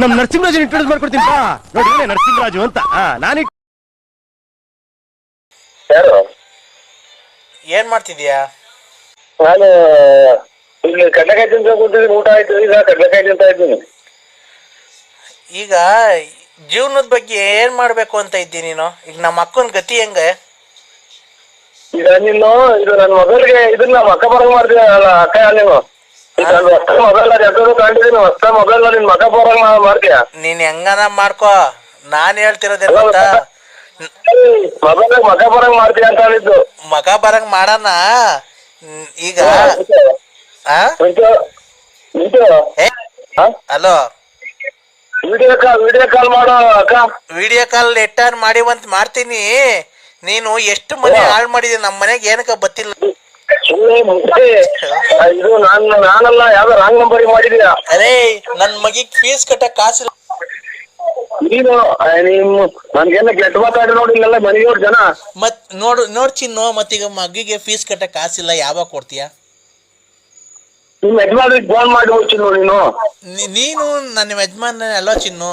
ನಮ್ ನರಸಿಂಹರಾಜು ಇಂಟ್ರೊಡ್ಯೂಸ್ ಮಾಡ್ಕೊಡ್ತೀನಿ ಬಾ. ನೋಡಿ ನರಸಿಂಹರಾಜು ಅಂತ. ನಾನು ಯಾರು? ಏನ್ ಮಾಡ್ತಿದ್ಯಾ? ನಾನು ಇಲ್ಲಿ ಕಡ್ಲೆಕಾಯಿ ತಿಂತ ಕೂತಿದ್ದೀನಿ. ಊಟ ಆಯ್ತು, ಈಗ ಕಡ್ಲೆಕಾಯಿ ತಿಂತ ಇದ್ದೀನಿ. ಈಗ ಜೀವನದ ಬಗ್ಗೆ ಏನ್ ಮಾಡ್ಬೇಕು ಅಂತ ಇದ್ದೀನಿ ನೀನು? ಈಗ ನಮ್ಮ ಅಕ್ಕನ ಗತಿ ಹೆಂಗೆ? ಈಗ ನೀನು ಇದು ನನ್ನ ಮೊಬೈಲ್ಗೆ ಇದನ್ನ ನಮ್ಮ ಅಕ್ಕ ಬರಂಗ್ ಮಾಡ್ತೀಯ ಅಲ್ಲ ಅಕ್ಕ? ನೀನು ಈಗ ಹೊಸ ಮೊಬೈಲ್ ಎಂತದ್ದು ತಗೊಂಡಿದ್ದೀನಿ, ಹೊಸ ಮೊಬೈಲ್ ನಿನ್ ಮಕ್ಕ ಬರಂಗ್ ಮಾಡ್ತೀಯ? ನೀನ್ ಹೆಂಗನ ಮಾಡ್ಕೋ, ನಾನ್ ಹೇಳ್ತಿರೋದೇನು ಗೊತ್ತಾ? ಮೊಬೈಲ್ ಮಕ್ಕ ಬರಂಗ್ ಮಾಡ್ತೀಯ ಅಂತ ಹೇಳಿದ್ದು. ಮಗ ಬರಂಗ್ ಮಾಡೋಣ ಈಗ. ಹಲೋ, ವಿಡಿಯೋ ಕಾಲ್ ಮಾಡೋ ಅಕ್ಕ. ವಿಡಿಯೋ ಕಾಲ್ ಎಟ್ಟಾನ್ ಮಾಡಿವಂತ ಮಾಡ್ತೀನಿ. ನೀನು ಎಷ್ಟು ಮನೆ ಹಾಳು ಮಾಡಿದೆ, ನಮ್ಮ ಮನೆಗೆ ಏನಕ್ಕ ಬತ್ತಿಲ್ಲ. ಇದು ನಾನಲ್ಲ, ಯಾವ್ದೋ ರಾಂಗ್ ನಂಬರ್ ಮಾಡಿದೀಯಾ? ಅರೇ, ನನ್ ಮಗಿಗ್ ಫೀಸ್ ಕಟ್ಟಕ್ ಕಾಸಿಲ್ಲ. ನೀನು ನನ್ಗೇನ ಕೆಟ್ಟ ಮಾತಾಡಿ ನೋಡಿಲ್ಲ ಮನೆಯವ್ರ ಜನ. ಮತ್ ನೋಡ್ ಚಿನ್ನು, ಮತ್ತೀಗ ಮಗಿಗೆ ಫೀಸ್ ಕಟ್ಟಕ್ ಕಾಸಿಲ್ಲ, ಯಾವಾಗ ಕೊಡ್ತೀಯ? ನಿಮ್ ಯಜಮಾನ್ರಿಗೆ ಫೋನ್ ಮಾಡಿ ಹೋಗ್ತೀನಿ ನೀನು. ನೀನು ನನ್ನ ಯಜಮಾನ್ ಅಲ್ವಾ ಚಿನ್ನು?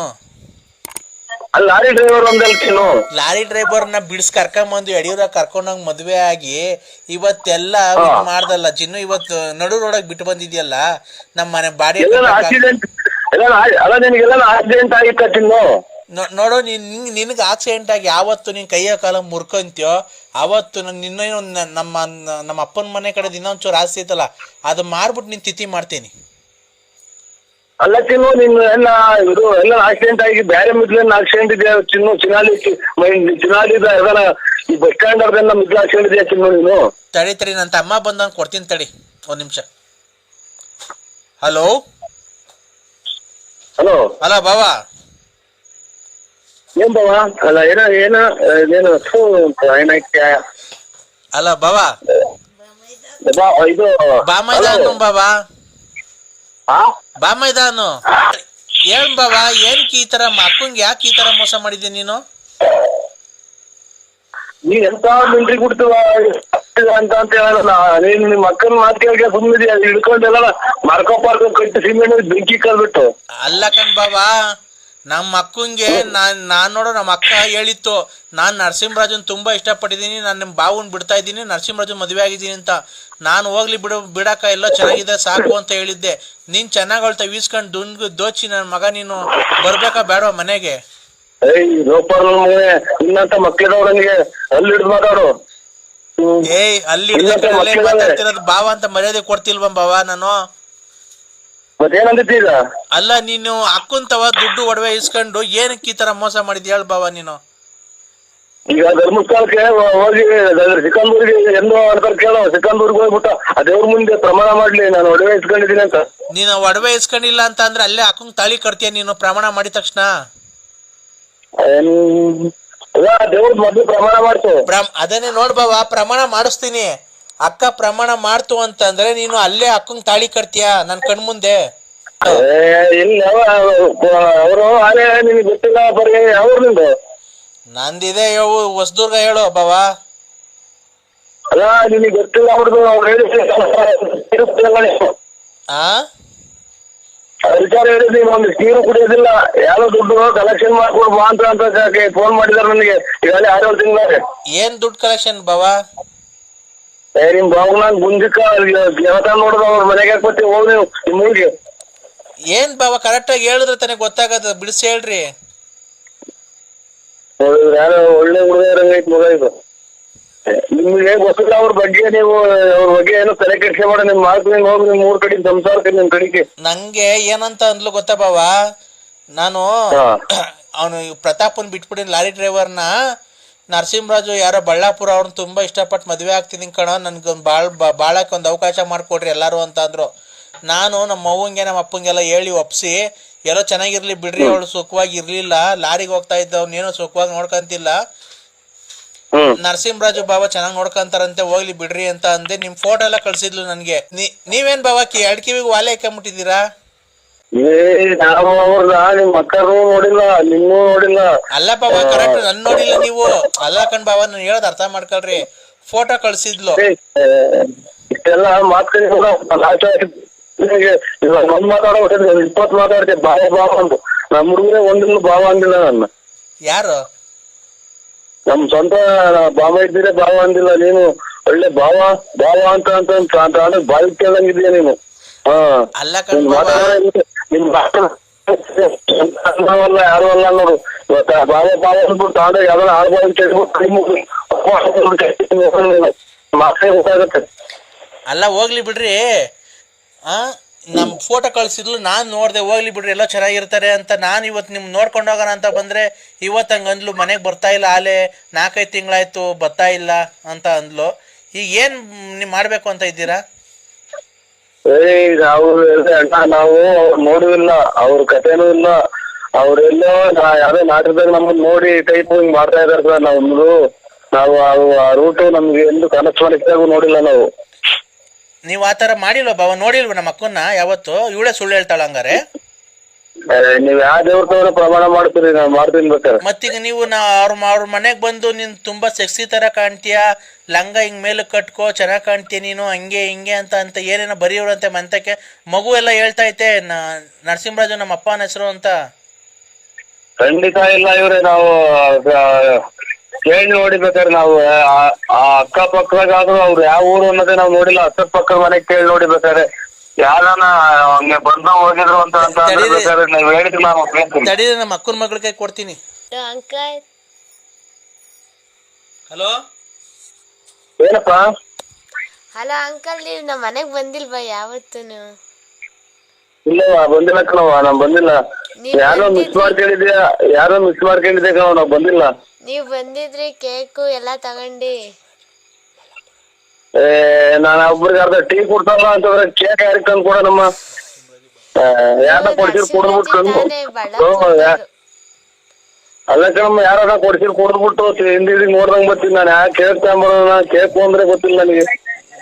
ಅಲ್ಲಿ ಲಾರಿ ಡ್ರೈವರ್ ಒಂದಲ್ ಚಿನ್ನು. ಲಾರಿ ಡ್ರೈವರ್ನ ಬಿಡಿಸ್ ಕರ್ಕೊಂಬಂದು ಯಡಿಯೂರಾಗ ಕರ್ಕೊಂಡೋಗಿ ಮದ್ವೆ ಆಗಿ ಇವತ್ತೆಲ್ಲ ಮಾಡ್ದಲ್ಲ ಚಿನ್ನು. ಇವತ್ತು ನಡು ರೋಡಾಗ ಬಿಟ್ಟು ಬಂದಿದ್ಯಲ್ಲ ನಮ್ಮ ಮನೆ ಬಾಡಿ. ಆಕ್ಸಿಡೆಂಟ್ ಅಲ್ಲ, ನಿನಗೆಲ್ಲ ಆಕ್ಸಿಡೆಂಟ್ ಆಗಿತ್ತ ಚಿನ್ನು? ನೋಡು, ನಿನಗೆ ಆಕ್ಸಿಡೆಂಟ್ ಆಗಿ ಯಾವತ್ತು ನೀನ್ ಕೈಯ ಕಾಲ ಮುರ್ಕೊಂತೀಯೋ ಅವತ್ತು ನಿನ್ನೇನು ನಮ್ಮ ಅಪ್ಪನ ಮನೆ ಕಡೆ ಇನ್ನೊಂಚೂರು ಆಸ್ತಿ ಐತಲ್ಲ, ಅದು ಮಾರ್ಬಿಟ್ಟು ನೀನ್ ತಿಥಿ ಮಾಡ್ತೀನಿ. ಅಲ್ಲ ಚಿನ್ನು, ನಿನ್ನ ಎಲ್ಲ ಆಕ್ಸಿಡೆಂಟ್ ಆಗಿ ಬೇರೆ ಮಿದ್ಲೇನ್ ಆಕ್ಸಿಡೆಂಟ್ ಇದೆಯಾ ಚಿನ್ನು? ಚಿನಾಲಿ ಈ ಬಸ್ ಸ್ಟ್ಯಾಂಡ್ ಅವ್ರದೆಲ್ಲ ಮಿದ್ಲು ಆಕ್ಸಿಡೆಂಟ್ ಇದೆಯಾ ಚಿನ್ನು? ನೀನು ತಡಿ ನನ್ನ ತಮ್ಮ ಬಂದಂಗೆ ಕೊಡ್ತೀನಿ, ತಡಿ ಒಂದ್ ನಿಮಿಷ. ಹಲೋ ಹಲೋ ಬಾವಾ. ಏನ್ ಬಾವ? ಅಲ್ಲ ಏನ ಅಲ್ಲ ಬಾವಾ, ಇದು ಬಾಮೈದಾನು ಬಾಬಾ, ಬಾಮೈದಾನು. ಏನ್ ಬಾಬಾ, ಏನಕ್ಕೆ ಈ ತರ ಅಕ್ಕಂಗೆ ಯಾಕೆ ಈ ತರ ಮೋಸ ಮಾಡಿದ್ದೆ ನೀನು? ನೀನ್ ಎಂತ ಮಿಲ್ಟ್ರಿ ಕೊಡ್ತೀವ ಅಂತ ಹೇಳಲ್ಲ. ನೀನ್ ನಿಮ್ ಅಕ್ಕನ ಮಾತು ಕೇಳಿಗೆ ಸುಮ್ಮನಿದೆಯಾ? ಹಿಡ್ಕೊಂಡೆಲ್ಲ ಮಾರ್ಕೊಂಡ್ ಕಟ್ಟಿ ಸಿಮೆಂಟ್ ಬೆಂಕಿ ಕಲ್ಬಿಟ್ಟು. ಅಲ್ಲ ಕಣ್ ಬಾಬಾ, ನಮ್ಮ ಅಕ್ಕಂಗೆ ನಾನ್ ನೋಡೋ ನಮ್ಮ ಅಕ್ಕ ಹೇಳಿತ್ತು, ನಾನ್ ನರಸಿಂಹರಾಜನ್ ತುಂಬಾ ಇಷ್ಟಪಟ್ಟಿದ್ದೀನಿ, ನಾನು ನಿಮ್ ಬಾವನ್ ಬಿಡ್ತಾ ಇದ್ದೀನಿ, ನರಸಿಂಹರಾಜನ್ ಮದುವೆ ಆಗಿದ್ದೀನಿ ಅಂತ. ನಾನು ಹೋಗ್ಲಿ ಬಿಡಾಕ ಎಲ್ಲ ಚೆನ್ನಾಗಿದೆ ಸಾಕು ಅಂತ ಹೇಳಿದ್ದೆ. ನೀನ್ ಚೆನ್ನಾಗಳ್ತ ವೀಸ್ಕೊಂಡ್ ದೋಚಿ ನನ್ ಮಗ, ನೀನು ಬರ್ಬೇಕಾ ಬೇಡ ಮನೆಗೆ? ಇನ್ನಂತ ಮಕ್ಳಿದವ್ರನಿಗೆ ಅಲ್ಲಿ ಹಿಡಿದು ಮಾತಾಡು. ಅಲ್ಲಿ ಮಾತಾಡ್ತಿರೋದು ಬಾವ ಅಂತ ಮರ್ಯಾದೆ ಕೊಡ್ತಿಲ್ವ ಬಾವ ನಾನು? ಮತ್ತೇನಂದಿತ್ತು ಈಗ? ಅಲ್ಲ, ನೀನು ಅಕ್ಕಂತವ ದುಡ್ಡು ಒಡವೆ ಇಸ್ಕೊಂಡು ಏನಕ್ಕೆ ಈ ತರ ಮೋಸ ಮಾಡಿದ್ಯ ಹೇಳ ಬಾವ ನೀನು? ಈಗ ಧರ್ಮಸ್ಥಳಕ್ಕೆ ಹೋಗಿ ಸಿಕಂದೂರಿಗೆ ಎಂದು ಅಂತಾರೆ ಕೇಳೋ. ಸಿಕಂದೂರ್ಗೆ ಹೋಗ್ಬಿಟ್ಟು ದೇವ್ರ ಮುಂದೆ ಪ್ರಮಾಣ ಮಾಡ್ಲಿ, ನಾನು ಒಡವೆ ಇಸ್ಕೊಂಡಿದ್ದೀನಿ ಅಂತ. ನೀನು ಒಡವೆ ಇಸ್ಕೊಂಡಿಲ್ಲ ಅಂತ ಅಂದ್ರೆ ಅಲ್ಲೇ ಅಕ್ಕಂಗ್ ತಾಳಿ ಕಟ್ತೀಯ ನೀನು ಪ್ರಮಾಣ ಮಾಡಿದ ತಕ್ಷಣ? ದೇವ್ರ ಮೊದ್ಲು ಪ್ರಮಾಣ ಮಾಡ್ತು. ಅದನ್ನೇ ನೋಡ್ಬಾವ, ಪ್ರಮಾಣ ಮಾಡಿಸ್ತೀನಿ. ಅಕ್ಕ ಪ್ರಮಾಣ ಮಾಡ್ತು ಅಂತಂದ್ರೆ ನೀನು ಅಲ್ಲೇ ಅಕ್ಕಂಗ್ ತಾಳಿ ಕಟ್ತೀಯ ನನ್ ಕಣ್ ಮುಂದೆ. ಇಲ್ಲ ಅವರು ಆಲೆ ನಿನಗೆ ಗೊತ್ತಿಲ್ಲ ಬರ್ಗೆ ಅವ್ರು ನಿಂದು ನಂದಿದೆ ಹೊಸದುರ್ಗ ಹೇಳು ಬಾವ. ಅಲ್ಲ ನಿನಗೆ ಗೊತ್ತಿಲ್ಲ ಅವ್ರದ್ದು, ವಿಚಾರ ಹೇಳಿದ್ವಿ. ಒಂದು ನೀರು ಕುಡಿಯೋದಿಲ್ಲ, ಯಾರೋ ದುಡ್ಡು ಕಲೆಕ್ಷನ್ ಮಾಡ್ಕೊಡ್ ಬಾ ಅಂತ ಫೋನ್ ಮಾಡಿದಾರೆ ನನಗೆ ಈಗಾಗಲೇ 6-7 ತಿಂಗಳಾಗೆ. ಏನ್ ದುಡ್ಡು ಕಲೆಕ್ಷನ್ ಬಾವ? ನಿಮ್ ಬಾಬು ನಾನ್ ಗುಂಜಿಕ್ಕ ನೋಡಿದ ಅವ್ರ ಮನೆಗೆ ಹಾಕ್ಬತ್ತಿ ಹೋಗಿ ನೀವು ನಿಮ್ ಊರಿಗೆ. ಏನ್ ಬಾವ ಕರೆಕ್ಟ್ ಆಗಿ ಹೇಳಿದ್ರೆ ತಾನೇ ಗೊತ್ತಾಗದ, ಬಿಡಿಸಿ ಹೇಳ್ರಿ. ಯಾರೋ ಒಳ್ಳೆ ಹುಡುಗರಂಗೈತ್ ಮಗ ಇದು. ನಿಮ್ಗೆ ಗೊತ್ತಿಲ್ಲ ಅವ್ರ ಬಗ್ಗೆ, ನೀವು ಅವ್ರ ಬಗ್ಗೆ ಏನೋ ತಲೆ ಕೆಡ್ಸೆ ಮಾಡ. ನಿಮ್ ಮಾತು ನಿಮ್ಗೆ ಹೋಗಿ ನಿಮ್ ಊರ್ ಕಡೆ ಸಂಸಾರಕ್ಕೆ ನಿಮ್ ಕಡೆಗೆ. ನಂಗೆ ಏನಂತ ಅಂದ್ಲು ಗೊತ್ತಾ ಬಾವ, ನಾನು ಅವನು ಪ್ರತಾಪನ್ ಬಿಟ್ಬಿಟ್ಟಿನ ಲಾರಿ ಡ್ರೈವರ್ನ ನರಸಿಂಹರಾಜು ಯಾರೋ ಬಳ್ಳಾಪುರ ಅವ್ರನ್ನ ತುಂಬಾ ಇಷ್ಟಪಟ್ಟು ಮದುವೆ ಆಗ್ತೀನಿ ಕಣ, ನನ್ಗೊಂದು ಬಾಳಕ್ಕೆ ಒಂದು ಅವಕಾಶ ಮಾಡ್ಕೊಡ್ರಿ ಎಲ್ಲಾರು ಅಂತ ಅಂದ್ರು. ನಾನು ನಮ್ಮ ಅವ್ವಂಗೆ ನಮ್ಮ ಅಪ್ಪಂಗೆಲ್ಲ ಹೇಳಿ ಒಪ್ಸಿ, ಎಲ್ಲೋ ಚೆನ್ನಾಗಿರ್ಲಿ ಬಿಡ್ರಿ, ಅವಳು ಸುಖವಾಗಿ ಇರ್ಲಿಲ್ಲ, ಲಾರಿಗೆ ಹೋಗ್ತಾ ಇದ್ದವ್ನೇನೋ ಸುಖವಾಗಿ ನೋಡ್ಕಂತಿಲ್ಲ, ನರಸಿಂಹರಾಜು ಬಾಬಾ ಚೆನ್ನಾಗಿ ನೋಡ್ಕೊಂತಾರಂತೆ, ಹೋಗ್ಲಿ ಬಿಡ್ರಿ ಅಂತ ಅಂದೆ. ನಿಮ್ ಫೋಟೋ ಎಲ್ಲ ಕಳ್ಸಿದ್ಲು ನನ್ಗೆ. ನೀವೇನ್ ಬಾಬಾ ಕಿವಿಗೆ ವಾಲೆ ಹಾಕೊಂಬಿಟ್ಟಿದ್ದೀರಾ? ನಿಮ್ ಮಕ್ಕಳು ನೋಡಿಲ್ಲ, ನಿನ್ನೂ ನೋಡಿಲ್ಲ. ಅಲ್ಲ ಬಾಬಾ, ಕರೆಕ್ಟ್ ನನ್ ನೋಡಿಲ್ಲ ನೀವು. ಅಲ್ಲ ಕಣ್ ಬಾಬಾ, ನಾನು ಹೇಳೋದ್ ಅರ್ಥ ಮಾಡ್ಕೊಳ್ರಿ. ಫೋಟೋ ಕಳ್ಸಿದ್ಲು. ಇಷ್ಟೆಲ್ಲ ಮಾತು ನಿನಗೆ ಇವಾಗ ಒಂದ್ ಮಾತಾಡೋ 20 ಮಾತಾಡ್ತೀವಿ ಬಾವ ಅಂತ. ನಮ್ಮ ಹುಡುಗರೇ ಒಂದಿನ ಬಾವ ಅಂದಿಲ್ಲ ನನ್ನ. ಯಾರು? ನಮ್ ಸ್ವಂತ ಬಾವ ಇದ್ದೀರ ಬಾವ ಅಂದಿಲ್ಲ. ನೀನು ಒಳ್ಳೆ ಬಾವ ಅಂತ ಬಾಯಿ ಕೇಳಂಗಿದ್ಯಾ ನೀನು. ಅಲ್ಲ ನಿಮ್ ಅಲ್ಲ ಯಾರು ಅಲ್ಲ ಅನ್ನೋದು. ಬಾವ ಅಂದ್ಬಿಟ್ಟು ತಾಂಡ ಯಾವ್ದಾರ ಆಳ್ಬಾಯಿ ಮಾತೇ ಗೊತ್ತಾಗತ್ತೆ. ಅಲ್ಲ ಹೋಗ್ಲಿ ಬಿಡ್ರಿ. ನಮ್ ಫೋಟೋ ಕಳ್ಸಿದ್ಲು, ನಾನ್ ನೋಡ್ದೆ. ಹೋಗ್ಲಿ ಬಿಡ್ರಿ, ಎಲ್ಲ ಚೆನ್ನಾಗಿರ್ತಾರೆ ಅಂತ. ನಾನು ಇವತ್ತು ನಿಮ್ ನೋಡ್ಕೊಂಡು ಹೋಗೋಣ ಅಂತ ಬಂದ್ರೆ ಇವತ್ತು ಹಂಗ ಅಂದ್ಲು, ಮನೆಗೆ ಬರ್ತಾ ಇಲ್ಲ, ಆಲೆ 4-5 ತಿಂಗಳಾಯ್ತು ಬರ್ತಾ ಇಲ್ಲ ಅಂತ ಅಂದ್ಲು. ಈಗ ಏನ್ ನೀವ್ ಮಾಡ್ಬೇಕು ಅಂತ ಇದ್ದೀರಾ? ನಾವು ನೋಡೂ ಇಲ್ಲ, ಅವ್ರ ಕಥೆನೂ ಇಲ್ಲ. ಅವ್ರೆಲ್ಲೋ ಯಾವ್ದೋ ನಾಟಕದಾಗ ನಮ್ಮನ್ನ ನೋಡಿ ಟೈಪ್ ಹಿಂಗ್ ಮಾಡ್ತಾ ಇದಾರೆ ಸರ್. ನಾವು ಆ ರೂಟು ನಮ್ಗೆ ಎಂದು ಕನಸು ಮಾಡಿದ್ದಾಗೂ ನೋಡಿಲ್ಲ ನಾವು. ನೀವ್ ಆತರ ಮಾಡಿಲ್ವ ಬಾವ? ನೋಡಿಲ್ವ ನಮ್ಮ ಅಕ್ಕನ್ನ ಯಾವತ್ತು? ಇವಳೇ ಸುಳ್ಳು ಹೇಳ್ತಾಳ ಹಂಗಾರೆ? ನೀವ್ ಯಾವ ದೇವ್ರ ತವರ ಪ್ರಮಾಣ ಮಾಡ್ತೀರಿ? ನಾವ್ ಮಾಡ್ತೀನಿ ಬೇಕಾರೆ. ಮತ್ತೀಗ ನೀವು ಅವ್ರ ಮನೆಗ್ ಬಂದು ನೀನ್ ತುಂಬಾ ಸೆಕ್ಸಿ ತರ ಕಾಣ್ತೀಯ, ಲಂಗ ಹಿಂಗ್ ಮೇಲೆ ಕಟ್ಕೋ, ಚೆನ್ನಾಗ್ ಕಾಣ್ತೀಯ ನೀನು, ಹಂಗೆ ಹಿಂಗೆ ಅಂತ ಏನೇನೋ ಬರೆಯೋರಂತೆ ಮಂತಕ್ಕೆ. ಮಗು ಎಲ್ಲ ಹೇಳ್ತಾ ಐತೆ ನರಸಿಂಹರಾಜು ನಮ್ಮ ಅಪ್ಪನ ಹೆಸರು ಅಂತ. ಖಂಡಿತ ಇಲ್ಲ ಇವ್ರೆ. ನಾವು ಕೇಳಿ ನೋಡಿಬೇಕಾದ್ರೆ ನಾವು ಆ ಅಕ್ಕಪಕ್ಕದಾಗ ಆದ್ರೂ ಅವ್ರು ಯಾವ ಊರು ಅನ್ನೋದೇ ನಾವು ನೋಡಿಲ್ಲ. ಅಕ್ಕಪಕ್ಕ ಮನೆಗ್ ಕೇಳಿ ನೋಡಿಬೇಕಾದ್ರೆ ಯಾರನ್ನ ಹಂಗೆ ಬಂದ ಹೋಗಿದ್ರು ಅಂತ ಬೇಕಾದ್ರೆ ನಾವ್ ಹೇಳಿದ್ವಿ. ನಾವು ತಡೀರಿ, ನಮ್ಮ ಅಕ್ಕನ ಮಗಳ ಕೈ ಕೊಡ್ತೀನಿ. ಹಲೋ ಏನಪ್ಪ? ಹಲೋ ಅಂಕಲ್, ನೀವು ನಮ್ಮ ಮನೆಗ್ ಬಂದಿಲ್ವಾ ಯಾವತ್ತೂ? ಇಲ್ಲವಾ ಬಂದಿಲ್ಲ ಕಣವ, ನಾವ್ ಬಂದಿಲ್ಲ. ಯಾರೋ ಮಿಸ್ ಮಾಡ್ಕೊಂಡಿದ್ಯಾ ಕಣವ, ನಾವ್ ಬಂದಿಲ್ಲ. ನೀವ್ ಬಂದಿದ್ರಿ, ಕೇಕು ಎಲ್ಲ ತಗೊಂಡಿ. ನಾನು ಒಬ್ರಿಗೆ ಅರ್ಧ ಟೀ ಕೊಡ್ತಾರ ಅಂತಂದ್ರೆ ಕೇಕ್ ಯಾರಿಗೆ ತಂದು ಕೊಡ ನಮ್ಮ ಯಾರನ್ನ ಕೊಡ್ಸಿರ್ ಕುಡಿದ್ಬಿಟ್ಟು ಅಲ್ಲ ಕಣಮ್ಮ, ಯಾರನ್ನ ಕೊಡ್ಸಿರ್ ಕುಡಿದ್ಬಿಟ್ಟು ಹಿಂದಿಗೆ ನೋಡ್ದಂಗ್ ಬರ್ತೀನಿ ನಾನು. ಯಾಕೆ ಕೇಕ್ ತಗೊಂಬರೋಣ, ಕೇಕು ಅಂದ್ರೆ ಗೊತ್ತಿಲ್ಲ ನನಗೆ.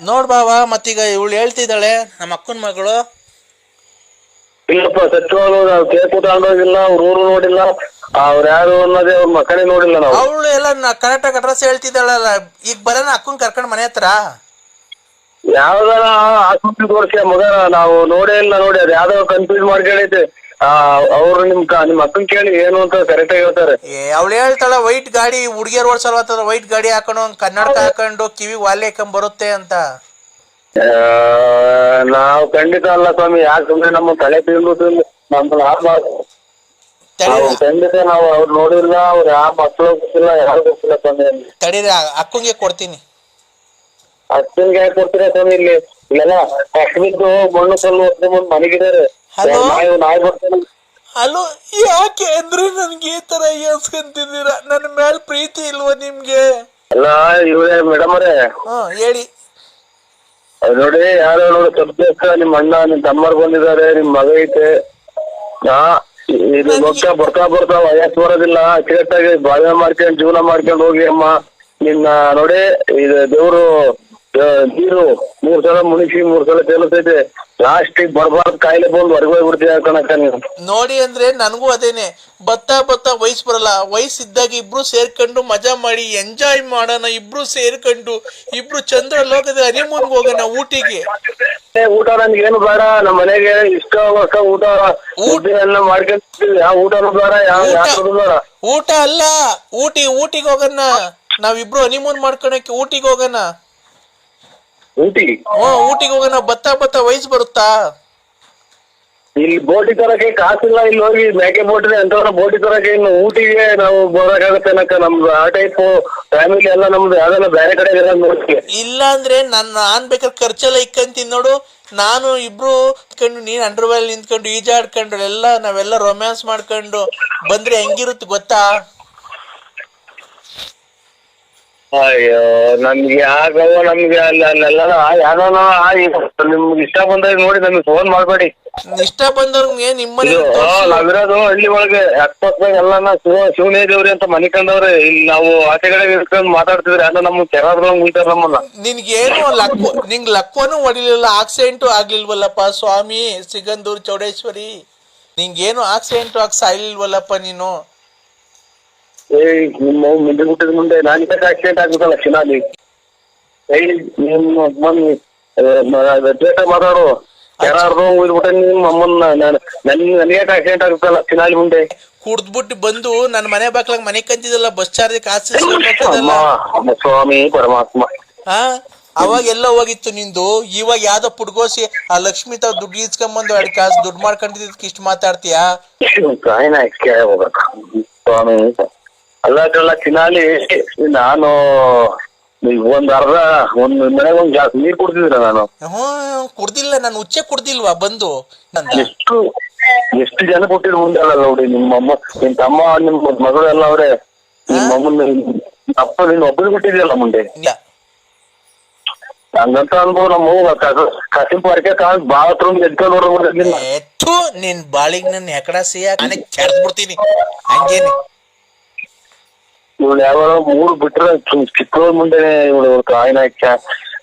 ನೋಡ್ ಬಾವ, ಮತ್ತೀಗ ಇವಳು ಹೇಳ್ತಿದ್ದಾಳೆ ನಮ್ಮ ಅಕ್ಕನ ಮಗಳು. ಇಲ್ಲಪ್ಪ ಸತ್ಯವಾಗ್ಲು ನಾವು ಕೇಕ್ ತಗೊಂಡೋಗಿಲ್ಲ, ಅವ್ರ ಊರು ನೋಡಿಲ್ಲ, ಅವ್ರ ಯಾರು ಅನ್ನೋದೇ ಅವ್ರ ಮಕ್ಕಳೇ ನೋಡಿಲ್ಲ ನಾವು. ಅವಳು ಎಲ್ಲ ಕರೆಕ್ಟಾಗಿ ಅಡ್ರೆಸ್ ಹೇಳ್ತಿದ್ದಾಳಲ್ಲ. ಈಗ ಬರೋಣ ಅಕ್ಕನ್ ಕರ್ಕೊಂಡ್ ಮನೆ ಹತ್ರ. ಯಾವ್ದಾರ ಆಸ್ಪತ್ರೆ ತೋರಿಸಿ ಮಗ, ನಾವು ನೋಡೇ ಇಲ್ಲ. ನೋಡಿ ಅದ್ ಯಾವ್ದೋ ಕನ್ಫ್ಯೂಸ್ ಮಾಡ್ಕೊಂಡೈತೆ. ಅವ್ರು ನಿಮ್ ಅಕ್ಕನ್ ಕೇಳಿ ಏನು ಅಂತ ಕರೆಕ್ಟ್ ಆಗಿ ಹೇಳ್ತಾರೆ. ಅವಳು ಹೇಳ್ತಾಳ ವೈಟ್ ಗಾಡಿ ಹುಡುಗಿಯರ್ ಓಡ್ಸಲ್ವ, ವೈಟ್ ಗಾಡಿ ಹಾಕೊಂಡು ಕನ್ನಡಕ ಹಾಕೊಂಡು ಕಿವಿ ವಾಲೆ ಹಾಕೊಂಡ್ ಬರುತ್ತೆ ಅಂತ. ನಾವ್ ಖಂಡಿತ ಅಲ್ಲ ಸ್ವಾಮಿ. ಯಾಕೆ ಸುಮ್ನೆ ನಮ್ಮ ತಲೆ ತಿಂದು ನಮ್ದು ಖಂಡಿತ ನಾವು ಅವ್ರು ನೋಡಿಲ್ಲ. ಅವ್ರು ಯಾವ ಮಕ್ಕಳು ಗೊತ್ತಿಲ್ಲ, ಯಾರು ಗೊತ್ತಿಲ್ಲ ಸ್ವಾಮಿ. ತಡೀರಿ, ಅಕ್ಕಂಗೆ ಕೊಡ್ತೀನಿ. ಅಕ್ಕನ್ಗೆ ಯಾಕೆ ಕೊಡ್ತೀರಾ ಸ್ವಾಮಿ? ಇಲ್ಲೆಲ್ಲ ಕಷ್ಟಬಿದ್ದು ಮಣ್ಣು ಕಲ್ಲು ಹೊತ್ತು ಮುಂದ್ ಮನೆಗಿದ್ದಾರೆ. ನಾಯಿ ಬರ್ತಾನೆ. ಅಲ್ಲೋ, ಯಾಕೆ ಅಂದ್ರೆ ನನ್ಗೆ ಈ ತರ ಅನ್ಸ್ಕೊಂತಿದ್ದೀರಾ? ನನ್ನ ಮೇಲೆ ಪ್ರೀತಿ ಇಲ್ವಾ ನಿಮ್ಗೆ? ಅಲ್ಲ ಇವ್ರೆ ಮೇಡಮ್ ಅವರೇ, ಹೇಳಿ. ನೋಡಿ ಯಾರೋ ನೋಡಿ ಸಬ್ಜೆಕ್ಟ್ ನಿಮ್ ಅಣ್ಣ ನಿಮ್ ತಮ್ಮರ್ ಬಂದಿದ್ದಾರೆ, ನಿಮ್ ಮಗ ಐತೆ. ಇದು ಬರ್ತಾ ವಯಸ್ಸು ಬರೋದಿಲ್ಲ. ಅಚ್ಚುಕಟ್ಟಾಗಿ ಬಾಳ್ವೆ ಮಾಡ್ಕೊಂಡು ಜೀವನ ಮಾಡ್ಕೊಂಡು ಹೋಗಿ ಅಮ್ಮ. ನಿನ್ನ ನೋಡಿ ಇದು ದೇವ್ರು ನೀರು 3 ಸಲ ಮುಣಿಸಿ 3 ಸಲ ತೇಲತೈತೆ. ಲಾಸ್ಟಿಗೆ ಬರ್ಬಾರ್ದು ಕಾಯಿಲೆ ಬಂದು ಹೊರಗೋಗ್ಬಿಡ್ತೀವಿ ಕಣಕ್ಕ ನೀವು. ನೋಡಿ ಅಂದ್ರೆ ನನಗೂ ಅದೇನೆ, ಬತ್ತಾ ವಯಸ್ಸು ಬರಲ್ಲ. ವಯಸ್ಸಿದ್ದಾಗ ಇಬ್ರು ಸೇರ್ಕೊಂಡು ಮಜಾ ಮಾಡಿ ಎಂಜಾಯ್ ಮಾಡೋಣ. ಇಬ್ರು ಸೇರ್ಕೊಂಡು ಇಬ್ರು ಚಂದ್ರ ಲೋಕದ ಹನಿಮೂನ್ಗೆ ಹೋಗೋಣ ಊಟಿಗೆ. ಊಟ ನನ್ಗೆ ಏನು ಬೇಡ, ನಮ್ಮ ಮನೆಗೆ ಇಷ್ಟ ಊಟ ಎಲ್ಲ ಮಾಡ್ಕೊಂತೀವಿ. ಯಾವ ಊಟನೂ ಬೇಡ, ಯಾವ ಬೇಡ. ಊಟ ಅಲ್ಲ, ಊಟಿಗೆ ಹೋಗೋಣ. ನಾವಿಬ್ರು ಹನಿಮೂನ್ ಮಾಡ್ಕೊಳಕ್ಕೆ ಊಟಿಗೆ ಹೋಗೋಣ. ಊಟಿಗೆ ಹೋಗೋಣ. ಬತ್ತಾ ವಯಸ್ಸು ಬರುತ್ತಾ? ಇಲ್ಲಿ ಬೋಟಿ ತರಕ್ಕೆ ಕಾಸಿಲ್ಲ. ಇಲ್ಲಿ ಹೋಗಿ ಮೇಕೆ ಬೋಟಿದೆ ಅಂತ ಬೋಟಿ ತರಕ್ಕೆ ಇನ್ನು ಊಟಿಗೆ ನಾವು ಬರೋಕಾಗತ್ತೆ ಅನ್ನಕ್ಕ. ನಮ್ದು ಆ ಟೈಪ್ ಫ್ಯಾಮಿಲಿ ಎಲ್ಲ ನಮ್ದು ಯಾವ್ದೆಲ್ಲ ಬೇರೆ ಕಡೆ ಎಲ್ಲ ನೋಡ್ತೀವಿ. ಇಲ್ಲ ಅಂದ್ರೆ ನಾನ್ ಬೇಕಾದ್ರೆ ಖರ್ಚೆಲ್ಲ ಇಕ್ಕಂತೀನಿ ನೋಡು. ನಾನು ಇಬ್ರು ನೀನ್ ಅಂಡರ್ವೇಲ್ ನಿಂತ್ಕೊಂಡು ಈಜಾಡ್ಕೊಂಡು ನಾವೆಲ್ಲ ರೊಮ್ಯಾನ್ಸ್ ಮಾಡ್ಕೊಂಡು ಬಂದ್ರೆ ಹೆಂಗಿರುತ್ತೆ ಗೊತ್ತಾ? ಅಯ್ಯೋ ನಮ್ಗೆ ಆಗವ. ನಮ್ಗೆ ಅಲ್ಲೆಲ್ಲ ಯಾರೋ ನಿಮ್ಗೆ ಇಷ್ಟ ಬಂದಾಗ ನೋಡಿ ನಮ್ಗೆ ಫೋನ್ ಮಾಡ್ಬೇಡಿ. ಇಷ್ಟ ಬಂದವ್ರಿಗೆ ನಿಮ್ಮನೆ ನಾವಿರೋದು ಹಳ್ಳಿ ಒಳಗೆ ಅಕ್ಕಪಕ್ಕದಾಗ ಎಲ್ಲಾನ ಶಿವನೇ ದೇವ್ರಿ ಅಂತ ಮನೆ ಕಂಡವ್ರೆ. ಇಲ್ಲಿ ನಾವು ಆಚೆ ಕಡೆ ಇರ್ಕೊಂಡು ಮಾತಾಡ್ತಿದ್ರೆ ಯಾರೋ ನಮ್ಗೆ ಕೆರಾದ್ರೂ ಮುಗಿತಾರ ನಮ್ಮನ್ನ. ನಿನ್ಗೇನು ನಿಂಗ್ ಲಕ್ವನು ಹೊಡಿಲಿಲ್ಲ, ಆಕ್ಸಿಡೆಂಟು ಆಗ್ಲಿಲ್ವಲ್ಲಪ್ಪ ಸ್ವಾಮಿ ಸಿಗಂದೂರ್ ಚೌಡೇಶ್ವರಿ. ನಿಂಗೇನು ಆಕ್ಸಿಡೆಂಟು ಸಾಯ್ಲಿಲ್ವಲ್ಲಪ್ಪ ನೀನು. ನಿಮ್ಮ ಮುಂದೆ ಹುಟ್ಟಿದ ಮುಂದೆ ನಾನು ಆಕ್ಸಿಡೆಂಟ್ ಆಗ್ಬೇಕಲ್ಲ ಶಿನಾಲಿ. ನಿಮ್ಮ ಮಾತಾಡು. ಯಾರು ಹೋಗ್ಬಿಟ್ಟೆ ನಿಮ್ಮ ಅಮ್ಮನ್ನ ನನಗೆ ಆಕ್ಸಿಡೆಂಟ್ ಆಗುತ್ತಲ್ಲ ಚಿನಾಲಿ ಮುಂದೆ ಕುಡ್ದ್ಬಿಟ್ಟು ಬಂದು ನನ್ನ ಮನೆ ಬಾಕ್ಲಾಗ ಮನೆ ಕಂತಿದ್ದಲ್ಲ ಬಸ್ ಚಾರ್ಜ್ ಕಾಸು ಅಮ್ಮ ಸ್ವಾಮಿ ಪರಮಾತ್ಮ. ಅವಾಗ ಎಲ್ಲ ಹೋಗಿತ್ತು ನಿಂದು. ಇವಾಗ ಯಾವ್ದೋ ಪುಡ್ಗೋಸಿ ಆ ಲಕ್ಷ್ಮಿ ತಾವ್ ದುಡ್ಡು ಇಸ್ಕೊಂಬಂದು 2 ಕಾಸು ದುಡ್ಡು ಮಾಡ್ಕೊಂಡಿದ್ದಕ್ಕೆ ಇಷ್ಟು ಮಾತಾಡ್ತೀಯಾ? ಹೋಗ್ಬೇಕು ಸ್ವಾಮಿ. ಅಲ್ಲ ಚಿನಾಲಿ, ನಾನು ಒಂದ್ ಮನೆಗೆ ಒಂದ್ ಗ್ಲಾಸ್ ನೀರ್ ಕುಡ್ದಿದ್ರ ನಾನು? ಕುಡ್ದಿಲ್ಲ, ನಾನು ಉಚ್ಚೆ ಕುಡ್ದಿಲ್ವಾ ಬಂದು? ಎಷ್ಟು ಜನ ಕೊಟ್ಟಿದ್ರು ಮುಂದೆ ಅಲ್ಲ ನೋಡಿ. ನಿಮ್ಮಮ್ಮ, ನಿನ್ ತಮ್ಮ, ನಿಮ್ ಮಗಳು ಎಲ್ಲ ಅವ್ರೆ. ನಿಮ್ಮಮ್ಮನ ಅಪ್ಪ ನಿನ್ ಒಬ್ಬರು ಕೊಟ್ಟಿದ್ಯಲ್ಲ ಮುಂದೆ. ಹಂಗಂತ ಅನ್ಬೋದು. ನಮ್ಮ ಕಸಿಂ ಪಾರ್ಕೆ ಬಾತ್ರೂಮ್ ಎದ್ಕೊಂಡು ನೋಡ್ತು ನಿನ್ ಬಾಳಿಗೆ ನನ್ನ ಹೆಕಡ ಸಿಯಾಕ ಕೆಡ್ಸ್ಬಿಡ್ತೀನಿ ಹಂಗೇನಿ. ಇವಳು ಯಾವ 3 ಬಿಟ್ರೆ ಚಿಕ್ಕವ್ರ ಮುಂದೆ ಇವಳು ಕಾಯಿನ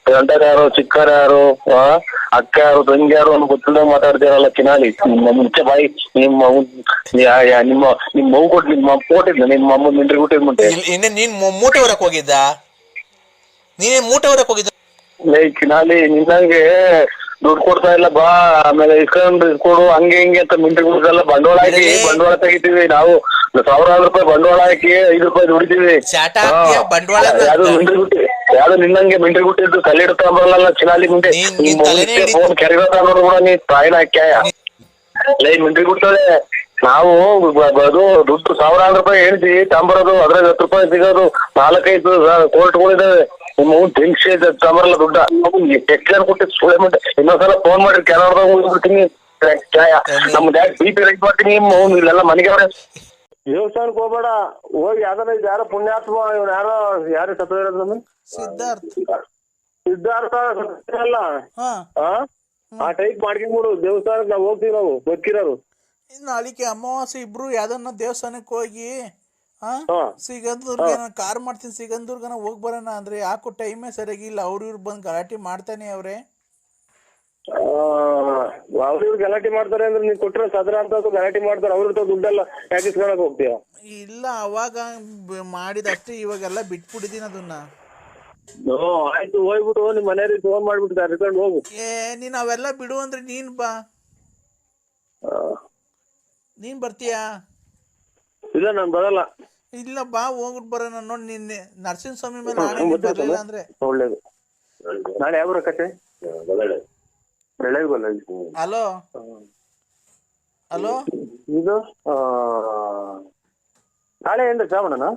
ಗಂಡರ ಯಾರು, ಚಿಕ್ಕರ ಯಾರು, ಅಕ್ಕ ಯಾರು, ತಂಗಿ ಯಾರು ಅನ್ನೋ ಗೊತ್ತಿಲ್ಲ ಮಾತಾಡ್ತೀರಲ್ಲ ಚಿನಾಲಿ. ನಿಮ್ಮ ಮುಂಚೆ ಬಾಯಿ ನಿಮ್ಮ ಮಗು ಕೊಟ್ಟು ನಿಮ್ಮ ಅಪ್ಪ ಕೊಟ್ಟಿದ್ದ, ನಿಮ್ಮ ಅಮ್ಮ ಮಿಂಟ್ರಿ ಕೊಟ್ಟಿದ್ ಮುಂದೆ. ಇನ್ನು ನೀನ್ ಮೂಟೆ ಹೊರಕ್ ಹೋಗಿದ್ದ? ನೀನೇ ಮೂಟೆ ಹೊರಕ್ ಹೋಗಿದ್ದ? ಚಿನಾಲಿ, ನಿನ್ನಂಗೆ ದುಡ್ಡು ಕೊಡ್ತಾ ಇಲ್ಲ ಬಾ, ಆಮೇಲೆ ಇಸ್ಕೊಡು ಹಂಗೆ ಹಿಂಗೆ ಅಂತ ಮಿಂಟ್ರಿ ಕೊಡ್ತಲ್ಲ. ಬಂಡವಾಳ ಹಾಕಿ ಬಂಡವಾಳ ತೆಗಿತೀವಿ ನಾವು. 1000 ರೂಪಾಯಿ ಬಂಡವಾಳ ಹಾಕಿ 5 ರೂಪಾಯಿ ದುಡಿತೀವಿ. ಯಾವ್ದು ಮಿಂಟ್ರಿ ಗುಟ್ಟಿ, ಯಾವ್ದು ನಿನ್ನಂಗೆ ಮಿಂಟ್ರಿ ಗುಟ್ಟಿದ್ದು ತಲೆ ಇಡ್ತಾಂಬರಲ್ಲ ಚಿನಾಲಿ ಮುಂದೆ. ಫೋನ್ ಕೆರೆಗ ತಗೊಂಡ್ರು ಕೂಡ ನೀ ತಾಯಿನ ಹಾಕ್ಯಾಯ ಲೈ ಮಿಂಟ್ರಿ ಗುಡ್ತದೆ. ನಾವು ಅದು ದುಡ್ಡು 1000 ರೂಪಾಯಿ ಹೇಳ್ತೀವಿ ತಾಂಬರೋದು, ಅದ್ರಾಗ 10 ರೂಪಾಯಿ ಸಿಗೋದು. 4-5 ಕೋರ್ಟ್ಗಳಿದಾವೆ. ನಿಮ್ಮ ಡ್ರಿಂಕ್ಸ್ ತಾಂಬರಲ್ಲ ದುಡ್ಡ. ಎಷ್ಟು ಜನ ಕೊಟ್ಟಿದ್ದು ಸುಳೆ ಮುಂದೆ. ಇನ್ನೊಂದ್ಸಲ ಫೋನ್ ಮಾಡಿ ಕೆನಡದಾಗ ಹೋಗ್ಬಿಡ್ತೀನಿ, ನಮ್ ಡ್ಯಾಡ್ BP ರೈಟ್ ಮಾಡ್ತೀನಿ. ಇಲ್ಲೆಲ್ಲ ಮನೆಗೆ ಅವ್ರೆ. ದೇವಸ್ಥಾನಕ್ಕೆ ಹೋಗ್ಬೇಡ, ಹೋಗಿ ಯಾರೋ ಪುಣ್ಯಾತ್ಮ ಇವ್ನು ಯಾರು ಸತ್ತ ಇರೋದು ಸಿದ್ಧಾರ್ಥ ಅಲ್ಲ ಆ ಟೈಪ್ ಮಾಡ್ಕೊಂಡ್ಬಿಡು. ದೇವಸ್ಥಾನಕ್ಕೆ ನಾವು ಹೋಗ್ತೀವಿ, ನಾವು ಬದುಕಿರೋರು. ನಾಳಿಕೆ ಅಮಾವಾಸ್ಯೆ ಇಬ್ರು ಯಾವ್ದನ್ನ ದೇವಸ್ಥಾನಕ್ಕೆ ಹೋಗಿ ಸಿಗಂದೂರ್ಗೆ ಕಾರ್ ಮಾಡ್ತೀನಿ, ಸಿಗಂದೂರ್ಗನ ಹೋಗ್ ಬರೋಣ ಅಂದ್ರೆ ಯಾಕೋ ಟೈಮೇ ಸರಿಯಾಗಿಲ್ಲ. ಅವ್ರು ಬಂದು ಗಲಾಟೆ ಮಾಡ್ತಾನೆ ಅವ್ರೆ. ಅವ್ರು ಗಲಾಟೆ ಮಾಡ್ತಾರೆ ಅಂದ್ರೆ ನೀನ್ ಕೊಟ್ರೆ ಸದ್ರ ಅಂತ ಗಲಾಟೆ ಮಾಡ್ತಾರೆ. ಅವ್ರ ದುಡ್ಡೆಲ್ಲ ಯಾಕೆ ಇಸ್ಕೊಳಕ್ ಹೋಗ್ತೀಯ? ಇಲ್ಲ, ಅವಾಗ ಮಾಡಿದಷ್ಟೇ, ಇವಾಗೆಲ್ಲ ಬಿಟ್ಬಿಟ್ಟಿದೀನಿ ಅದನ್ನ. ಆಯ್ತು, ಹೋಗ್ಬಿಟ್ಟು ನಿಮ್ ಮನೆಯವ್ರಿಗೆ ಫೋನ್ ಮಾಡ್ಬಿಟ್ಟು ಕರ್ಕೊಂಡು ಹೋಗು. ನೀನ್ ಅವೆಲ್ಲ ಬಿಡು ಅಂದ್ರೆ ನೀನ್ ಬಾ. ನೀನ್ ಬರ್ತೀಯಾ? ಇಲ್ಲ, ನಾನ್ ಬರಲ್ಲ. ಇಲ್ಲ ಬಾ, ಹೋಗ್ಬಿಟ್ಟು ಬರೋಣ. ನೋಡಿ ನಿನ್ನೆ ನರಸಿಂಹಸ್ವಾಮಿ ಮೇಲೆ ಬರ್ಲಿಲ್ಲ ಅಂದ್ರೆ ಒಳ್ಳೇದು. ನಾಳೆ ಯಾವ ಕತೆ? ಹಲೋ ಹಲೋ, ಇದು ನಾಳೆ ಏನ್ರಿ ಶ್ರಾವಣನ?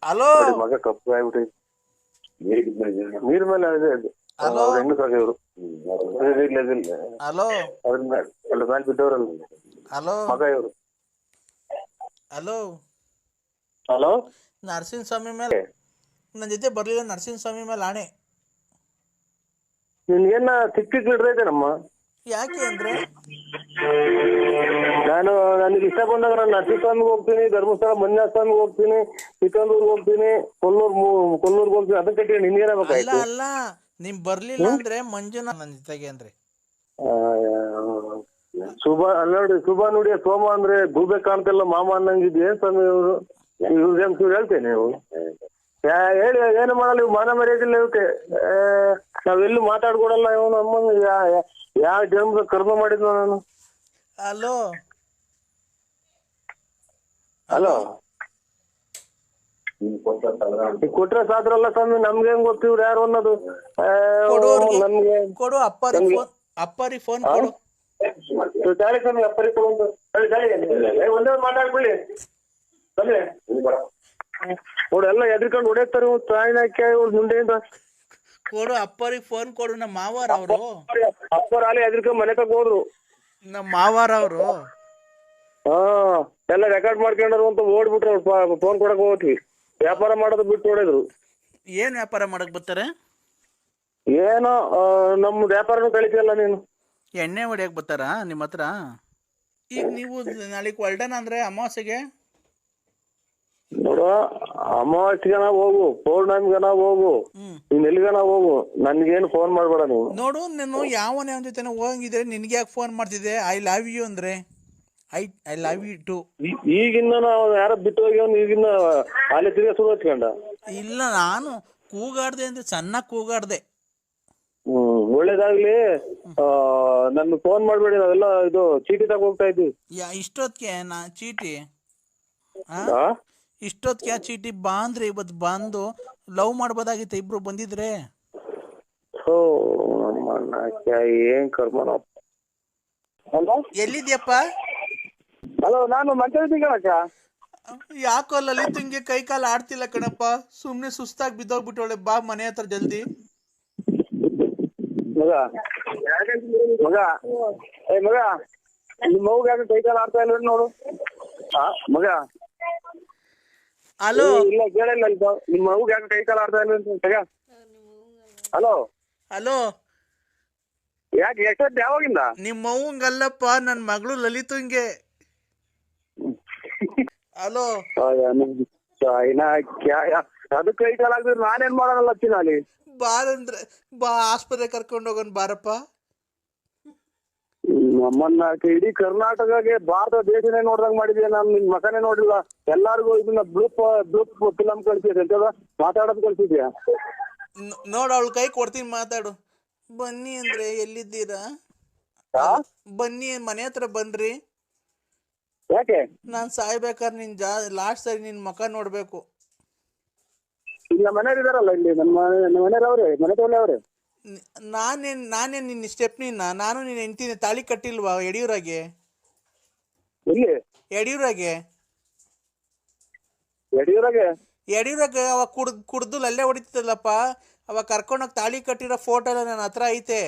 ಹಲೋ ಮಗ ಕಪ್ಪು ಆಗ್ಬಿಟ್ಟು ನೀರ್ ಮೇಲೆ ಹೆಣ್ಣು ಸಾಗಿವ್ರು. ಹಲೋ ಅದ್ರ ಮೇಲೆ ಬಿದ್ದವ್ರಲ್ಲ ಹಲೋ ಮಗ ಇವ್ರು. ಹಲೋ ಹಲೋ, ನರಸಿಂಹಸ್ವಾಮಿ ಮೇಲೆ ನನ್ನ ಜೊತೆ ಬರ್ಲಿಲ್ಲ. ನರಸಿಂಹಸ್ವಾಮಿ ಮೇಲೆ ಆಣೆ. ನಿನ್ಗೇನ ಸಿಕ್ಕಿಡ್ರೈತೇನಮ್ಮ? ಯಾಕೆ ಅಂದ್ರೆ ನನಗೆ ಇಷ್ಟ ಬಂದಾಗ ನಾನು ನರಸಿಂಹಸ್ವಾಮಿಗೆ ಹೋಗ್ತೀನಿ, ಧರ್ಮಸ್ಥಳ ಮಂಜುನಾಥಸ್ವಾಮಿಗೆ ಹೋಗ್ತೀನಿ, ಚಿಕ್ಕಂದೂರ್ಗೆ ಹೋಗ್ತೀನಿ, ಕೊಲ್ಲೂರ್ಗೆ ಹೋಗ್ತೀನಿ. ಅದಕ್ಕೆ ನಿನ್ಗೇನಾಗಬೇಕಾಯ್ತು? ಅಲ್ಲ, ನೀನ್ ಬರ್ಲಿಲ್ಲ ಅಂದ್ರೆ ಮಂಜುನಾಥ್ ನನ್ನ ಜೊತೆಗೆ ಅಂದ್ರೆ ನೋಡಿ ಶುಭ ನುಡಿಯ ಸೋಮ ಅಂದ್ರೆ ಗೂಬೆ ಕಾಣ್ತಿಲ್ಲ ಮಾಮ ಅನ್ನಂಗಿದ್. ಏನ್ ಸ್ವಾಮಿ ಇವ್ರು? ಇವ್ರು ಹೇಳ್ತೇನೆ ನೀವು ಹೇಳಿ ಏನು ಮಾಡಲ್ಲ. ಇವ್ ಮಾನ ಮರ್ಯಾದಿಲ್ಲ ಇವಕ್ಕೆ. ನಾವೆಲ್ಲೂ ಮಾತಾಡ್ಕೊಡಲ್ಲ. ಇವನು ಅಮ್ಮನ ಯಾವ ಜನ್ಮದ ಕರ್ಮ ಮಾಡಿದ್ನ ನಾನು. ಹಲೋ ಹಲೋ, ಕೊಟ್ರೆ ಸಾದ್ರಲ್ಲ ಸ್ವಾಮಿ, ನಮ್ಗೆ ಹೆಂಗ್ ಗೊತ್ತಿವ್ರು ಯಾರು ಅನ್ನೋದು? ನಮ್ಗೆ ಕೊಡು, ಅಪ್ಪರಿ ಫೋನ್ ಕೊಡು. ತಾಳಿ ಸ್ವಾಮಿ, ಅಪ್ಪರಿ ಕೊಡು. ಒಂದೇ ಮಾತಾಡ್ಕೊಳ್ಳಿ ನೋಡಿ. ಎಲ್ಲ ಎದ್ರಿಕೊಂಡು ಹೊಡೆಯುತ್ತಾರೆ ತಾಯಿನ ಮುಂದೆಯಿಂದ. ಕೊಡು, ಅಪ್ಪರಿಗೆ ಫೋನ್ ಕೊಡು. ನಮ್ಮ ಮಾವಾರ ಅವರು, ಅಪ್ಪರ ಅಲ್ಲಿ ಎದ್ರಿಕೊಂಡು ಮನೆ ತಗ ಹೋದ್ರು. ನಮ್ಮ ಮಾವಾರ ಅವರು ಎಲ್ಲ ರೆಕಾರ್ಡ್ ಮಾಡ್ಕೊಂಡ್ರು ಅಂತ ಓಡ್ಬಿಟ್ರು. ಫೋನ್ ಕೊಡಕ್ ಹೋಗ್ತೀವಿ. ವ್ಯಾಪಾರ ಮಾಡೋದು ಬಿಟ್ಟು ಹೊಡೆದ್ರು. ಏನ್ ವ್ಯಾಪಾರ ಮಾಡಕ್ ಬರ್ತಾರೆ? ಏನೋ ನಮ್ ವ್ಯಾಪಾರನು ಕಳಿತಿಯಲ್ಲ ನೀನು. ಎಣ್ಣೆ ಹೊಡಿಯಕ್ ಬರ್ತಾರ ನಿಮ್ಮ ಹತ್ರ? ಈಗ ನೀವು ನಾಳೆಗೆ ಹೊಲ್ಡನ ಅಂದ್ರೆ ಅಮಾವಾಸ್ಯೆಗೆ ನೋಡು, ಅಮಾವಾಸ್ಯೆಗನ ಹೋಗು, ಪೌರ್ಣಮಿಗನ ಹೋಗು, ನೀನ್ ಎಲ್ಲಿಗನ ಹೋಗು, ನನ್ಗೇನು ಫೋನ್ ಮಾಡ್ಬೇಡ ನೀವು. ನೋಡು, ನಾನು ಯಾವನೇ ಅವನ ಜೊತೆ ಹೋಗಿದ್ರೆ ನಿನ್ಗೆ ಯಾಕೆ ಫೋನ್ ಮಾಡ್ತಿದ್ದೆ? ಐ ಲವ್ ಯು ಅಂದ್ರೆ ಐ ಲವ್ ಯು ಟು. ಈಗಿನ್ನ ನಾವು ಯಾರ ಬಿಟ್ಟು ಹೋಗ್ಯವನು, ಈಗಿನ್ನ ಅಲ್ಲಿ ತಿರ್ಗ ಶುರು ಹಚ್ಕೊಂಡ. ಇಲ್ಲ, ನಾನು ಕೂಗಾಡ್ದೆ ಅಂದ್ರೆ ಚೆನ್ನಾಗಿ ಕೂಗಾಡ್ದೆ. ಒಳ್ಳೇದಾಗ್ಲಿ. ನನ್ ಫೋನ್ ಮಾಡ್ಬೇಡಿ, ನಾವೆಲ್ಲ ಇದು ಚೀಟಿ ತಗೋ ಹೋಗ್ತಾ ಇದ್ವಿ. ಇಷ್ಟೊತ್ತಿಗೆ ನಾ ಚೀಟಿ ಇಷ್ಟೊತ್ತಿಗೆ ಚೀಟಿ ಬಾ ಅಂದ್ರೆ ಇವತ್ತು ಬಂದು ಲವ್ ಮಾಡ್ಬೋದಾಗಿತ್ತು ಇಬ್ರು ಬಂದಿದ್ರೆ. ಏನ್ ಕರ್ಮನ. ಎಲ್ಲಿದ್ಯಪ್ಪ? ಹಲೋ, ನಾನು ಮಂಚ ಯಾಕೋ ಲಲಿತ್ ಹಿಂಗೆ ಕೈ ಕಾಲು ಆಡ್ತಿಲ್ಲ ಕಣಪ್ಪ, ಸುಮ್ನೆ ಸುಸ್ತಾಗಿ ಬಿದ್ದೋಗ್ಬಿಟ್ಟವಳೆ. ಬಾ ಮನೆ ಹತ್ರ ಜಲ್ದಿ. ಮಗ ಮಗ ಮಗ ನಿಮ್ಮ ಮಗು ಯಾಕೆ ಕೈ ಕಾಲು ಆಡ್ತಾ ಇಲ್ಲ ನೋಡು. ಮಗ ಹಲೋ, ಇಲ್ಲ ಕೇಳಿಲ್ಲ, ನಿಮ್ಮ ಮಗು ಯಾಕೆ ಕೈ ಕಾಲು ಆಡ್ತಾ ಇಲ್ಲ ಅಂತ. ಹಲೋ ಹಲೋ, ಯಾಕೆ ಎಷ್ಟೊತ್ತು ಯಾವಾಗಿಂದ? ನಿಮ್ಮ ಅವ್ವಂಗಲ್ಲಪ್ಪ, ನನ್ನ ಮಗಳು ಲಲಿತಂಗೆ. ಹಲೋ, ಅದು ಕೈ ಕಾಲ ಆಗ್ತದೆ, ನಾನೇನ್ ಮಾಡೋಣಲ್ಲ ಅಲ್ಲಿ. ಬಾರಂದ್ರೆ ಬಾ, ಆಸ್ಪತ್ರೆ ಕರ್ಕೊಂಡು ಹೋಗೋಣ ಬಾರಪ್ಪ. ನಮ್ಮನ್ನ ಇಡೀ ಕರ್ನಾಟಕಗೆ, ಭಾರತ ದೇಶನೇ ನೋಡ್ದಂಗ್ ಮಾಡಿದ್ಯಾ. ನಾನು ನಿನ್ ಮಕನೇ ನೋಡಿಲ್ಲ. ಎಲ್ಲಾರ್ಗು ಇದನ್ನ ಬ್ಲೂಪ್ ಫಿಲಮ್ ಕಳ್ಸಿದ್ಯ, ಮಾತಾಡೋದು ಕಳ್ಸಿದ್ಯಾ. ನೋಡ, ಅವಳ ಕೈ ಕೊಡ್ತೀನಿ, ಮಾತಾಡು. ಬನ್ನಿ ಅಂದ್ರೆ ಎಲ್ಲಿದ್ದೀರಾ? ಬನ್ನಿ, ಮನೆ ಹತ್ರ ಬನ್ರಿ. ಯಾಕೆ? ನಾನ್ ಸಾಯ್ಬೇಕಾದ್ರೆ ನಿನ್ ಲಾಸ್ಟ್ ಸರಿ ನಿನ್ ಮಕ ನೋಡ್ಬೇಕು. ಇಲ್ಲ ಮನೆಯವ್ರು ಇದಾರಲ್ಲ ಇಲ್ಲಿ, ನಮ್ಮ ಮನೆಯವ್ರು ಅವ್ರೆ, ಮನೆ ತಗೊಳ್ಳಿ ಅವ್ರೆ. ನಾನೇನ್ ನಿನ್ನ ಸ್ಟೆಪ್ನಿನ? ನಾನು ನಿನ್ನ ಹೆಂಡ್ತಿನ ತಾಳಿ ಕಟ್ಟಿಲ್ವಾ ಯಡಿಯೂರಾಗೆ? ಎಲ್ಲಿ ಯಡಿಯೂರಾಗೆ ಅವಾಗ ಕುಡ್ದು ಅಲ್ಲೇ ಹೊಡಿತಿದ್ದಲ್ಲಪ್ಪ. ಅವಾಗ ಕರ್ಕೊಂಡೋಗಿ ತಾಳಿ ಕಟ್ಟಿರೋ ಫೋಟೋ ಎಲ್ಲ ನನ್ನ ಹತ್ರ ಐತೆ.